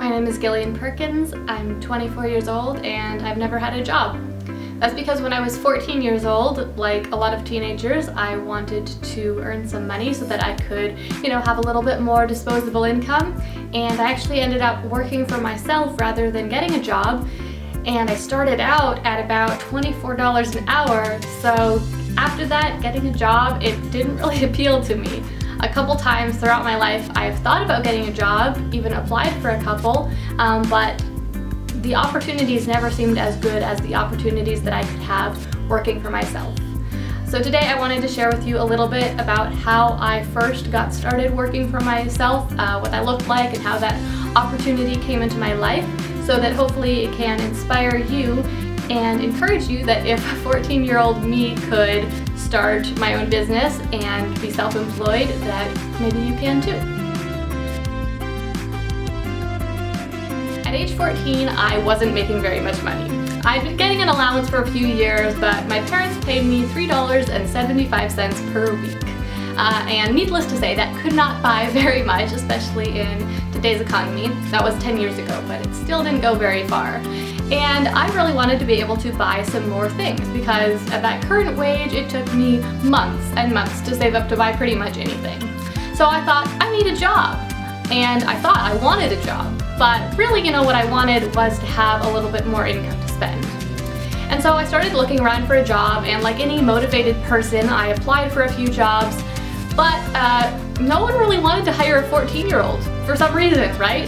My name is Gillian Perkins. I'm 24 years old and I've never had a job. That's because when I was 14 years old, like a lot of teenagers, I wanted to earn some money so that I could, have a little bit more disposable income. And I actually ended up working for myself rather than getting a job. And I started out at about $24 an hour. So after that, getting a job, it didn't really appeal to me. A couple times throughout my life, I've thought about getting a job, even applied for a couple, but the opportunities never seemed as good as the opportunities that I could have working for myself. So today I wanted to share with you a little bit about how I first got started working for myself, what that looked like and how that opportunity came into my life, so that hopefully it can inspire you and encourage you that if a 14-year-old me could start my own business and be self-employed, that maybe you can too. At age 14, I wasn't making very much money. I'd been getting an allowance for a few years, but my parents paid me $3.75 per week. And needless to say, that could not buy very much, especially in today's economy. That was 10 years ago, but it still didn't go very far. And I really wanted to be able to buy some more things because at that current wage, it took me months and months to save up to buy pretty much anything. So I thought, I need a job. And I thought I wanted a job. But really, what I wanted was to have a little bit more income to spend. And so I started looking around for a job, and like any motivated person, I applied for a few jobs, but no one really wanted to hire a 14-year-old for some reason, right?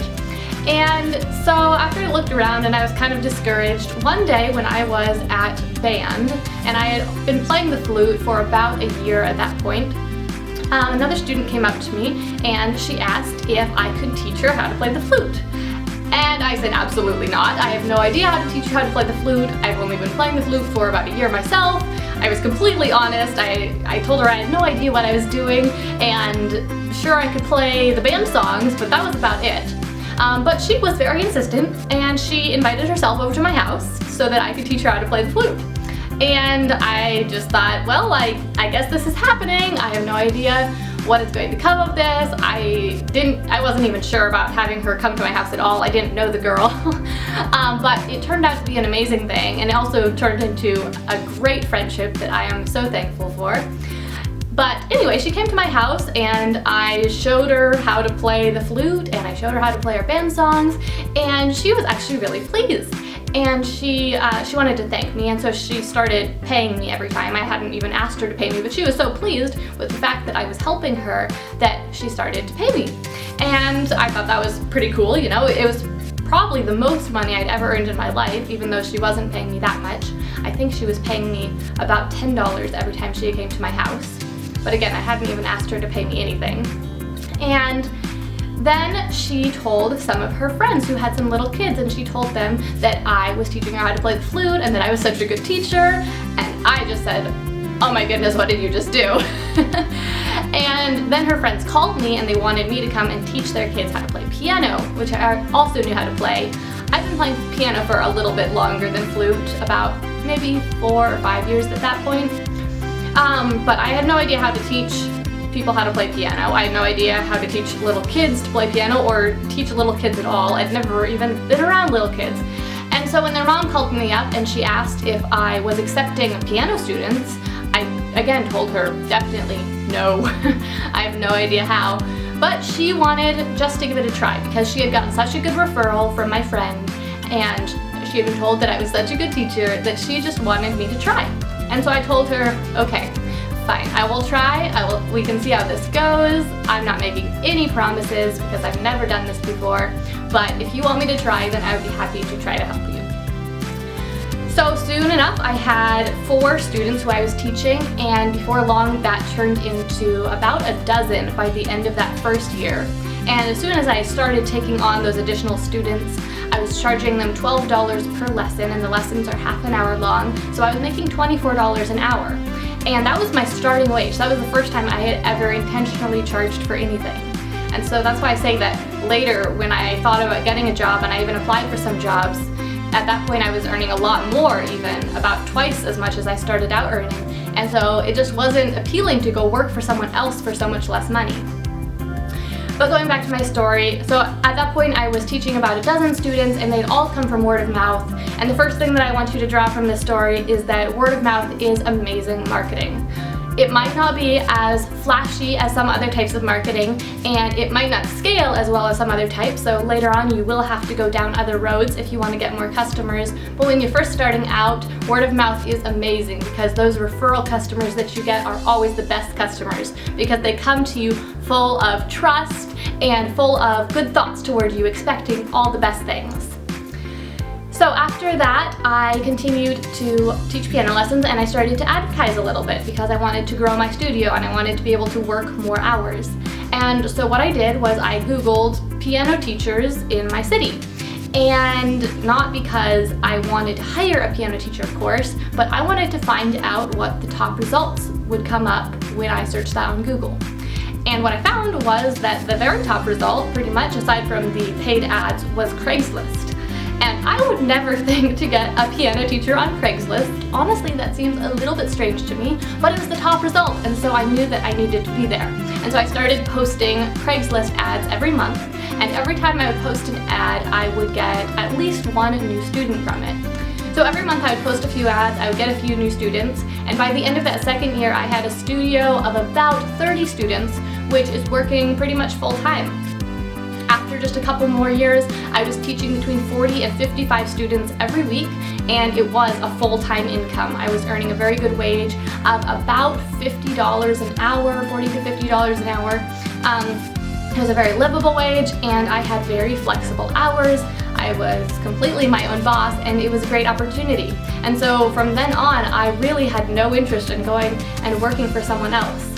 And so after I looked around and I was kind of discouraged, one day when I was at band, and I had been playing the flute for about a year at that point, another student came up to me and she asked if I could teach her how to play the flute. And I said, absolutely not. I have no idea how to teach you how to play the flute. I've only been playing the flute for about a year myself. I was completely honest. I told her I had no idea what I was doing, and sure, I could play the band songs, but that was about it. But she was very insistent, and she invited herself over to my house so that I could teach her how to play the flute. And I just thought, well, I guess this is happening. I have no idea what is going to come of this. I wasn't even sure about having her come to my house at all. I didn't know the girl. But it turned out to be an amazing thing, and it also turned into a great friendship that I am so thankful for. But anyway, she came to my house and I showed her how to play the flute and I showed her how to play our band songs, and she was actually really pleased. And she wanted to thank me, and so she started paying me every time. I hadn't even asked her to pay me, but she was so pleased with the fact that I was helping her that she started to pay me. And I thought that was pretty cool, It was probably the most money I'd ever earned in my life, even though she wasn't paying me that much. I think she was paying me about $10 every time she came to my house. But again, I hadn't even asked her to pay me anything. And then she told some of her friends who had some little kids, and she told them that I was teaching her how to play the flute and that I was such a good teacher. And I just said, oh my goodness, what did you just do? And then her friends called me and they wanted me to come and teach their kids how to play piano, which I also knew how to play. I've been playing piano for a little bit longer than flute, about maybe 4 or 5 years at that point. But I had no idea how to teach people how to play piano. I had no idea how to teach little kids to play piano or teach little kids at all. I'd never even been around little kids. And so when their mom called me up and she asked if I was accepting piano students, I again told her definitely no. I have no idea how. But she wanted just to give it a try because she had gotten such a good referral from my friend, and she had been told that I was such a good teacher that she just wanted me to try. And so I told her, okay, fine, I will try. We can see how this goes. I'm not making any promises because I've never done this before, but if you want me to try, then I would be happy to try to help you. So soon enough, I had 4 students who I was teaching, and before long that turned into about a dozen by the end of that first year. And as soon as I started taking on those additional students, I was charging them $12 per lesson, and the lessons are half an hour long, so I was making $24 an hour. And that was my starting wage. That was the first time I had ever intentionally charged for anything. And so that's why I say that later, when I thought about getting a job and I even applied for some jobs, at that point I was earning a lot more, even about twice as much as I started out earning. And so it just wasn't appealing to go work for someone else for so much less money. But going back to my story, so at that point I was teaching about a dozen students and they'd all come from word of mouth. And the first thing that I want you to draw from this story is that word of mouth is amazing marketing. It might not be as flashy as some other types of marketing, and it might not scale as well as some other types, so later on you will have to go down other roads if you want to get more customers. But when you're first starting out, word of mouth is amazing because those referral customers that you get are always the best customers because they come to you full of trust and full of good thoughts toward you, expecting all the best things. So after that, I continued to teach piano lessons and I started to advertise a little bit because I wanted to grow my studio and I wanted to be able to work more hours. And so what I did was I Googled piano teachers in my city. And not because I wanted to hire a piano teacher, of course, but I wanted to find out what the top results would come up when I searched that on Google. And what I found was that the very top result, pretty much aside from the paid ads, was Craigslist. And I would never think to get a piano teacher on Craigslist. Honestly, that seems a little bit strange to me, but it was the top result, and so I knew that I needed to be there. And so I started posting Craigslist ads every month, and every time I would post an ad, I would get at least one new student from it. So every month I would post a few ads, I would get a few new students, and by the end of that second year, I had a studio of about 30 students, which is working pretty much full-time. After just a couple more years, I was teaching between 40 and 55 students every week, and it was a full-time income. I was earning a very good wage of about $50 an hour, $40 to $50 an hour. It was a very livable wage, and I had very flexible hours. I was completely my own boss, and it was a great opportunity. And so from then on, I really had no interest in going and working for someone else.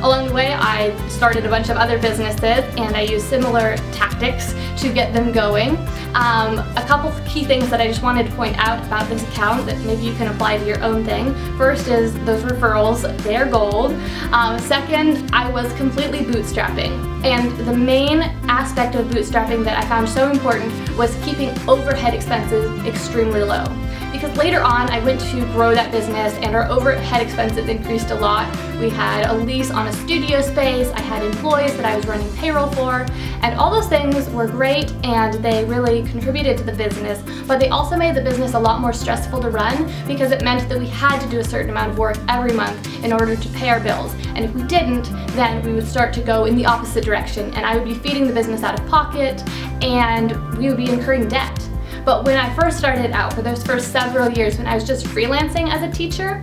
Along the way, I started a bunch of other businesses and I used similar tactics to get them going. A couple key things that I just wanted to point out about this account that maybe you can apply to your own thing. First is those referrals, they're gold. Second, I was completely bootstrapping. And the main aspect of bootstrapping that I found so important was keeping overhead expenses extremely low. Because later on, I went to grow that business and our overhead expenses increased a lot. We had a lease on a studio space, I had employees that I was running payroll for, and all those things were great and they really contributed to the business, but they also made the business a lot more stressful to run because it meant that we had to do a certain amount of work every month in order to pay our bills. And if we didn't, then we would start to go in the opposite direction and I would be feeding the business out of pocket and we would be incurring debt. But when I first started out, for those first several years when I was just freelancing as a teacher,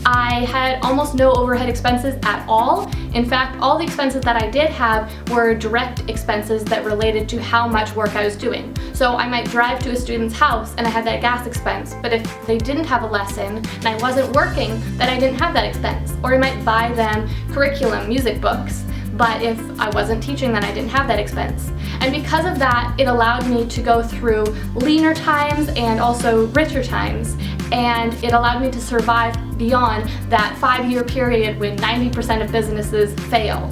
I had almost no overhead expenses at all. In fact, all the expenses that I did have were direct expenses that related to how much work I was doing. So I might drive to a student's house and I had that gas expense, but if they didn't have a lesson and I wasn't working, then I didn't have that expense. Or I might buy them curriculum, music books. But if I wasn't teaching, then I didn't have that expense. And because of that, it allowed me to go through leaner times and also richer times. And it allowed me to survive beyond that 5-year period when 90% of businesses fail.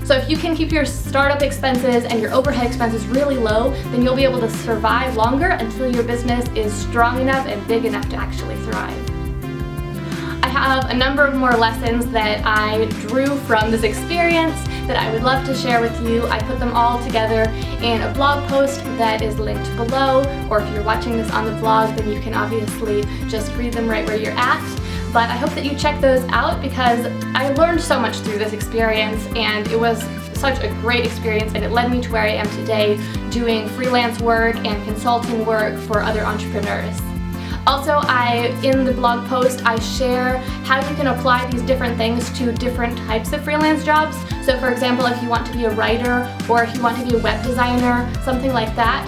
So if you can keep your startup expenses and your overhead expenses really low, then you'll be able to survive longer until your business is strong enough and big enough to actually thrive. I have a number of more lessons that I drew from this experience that I would love to share with you. I put them all together in a blog post that is linked below, or if you're watching this on the vlog, then you can obviously just read them right where you're at. But I hope that you check those out because I learned so much through this experience and it was such a great experience and it led me to where I am today doing freelance work and consulting work for other entrepreneurs. Also, in the blog post, I share how you can apply these different things to different types of freelance jobs. So for example, if you want to be a writer or if you want to be a web designer, something like that.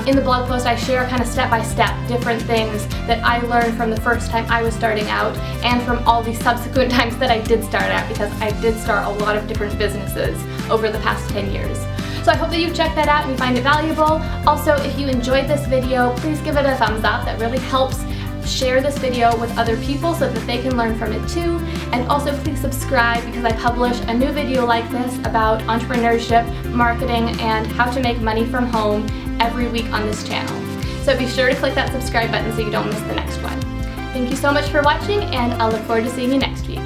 In the blog post, I share kind of step-by-step different things that I learned from the first time I was starting out and from all the subsequent times that I did start out because I did start a lot of different businesses over the past 10 years. So I hope that you check that out and you find it valuable. Also, if you enjoyed this video, please give it a thumbs up. That really helps share this video with other people so that they can learn from it too. And also please subscribe because I publish a new video like this about entrepreneurship, marketing, and how to make money from home every week on this channel. So be sure to click that subscribe button so you don't miss the next one. Thank you so much for watching and I'll look forward to seeing you next week.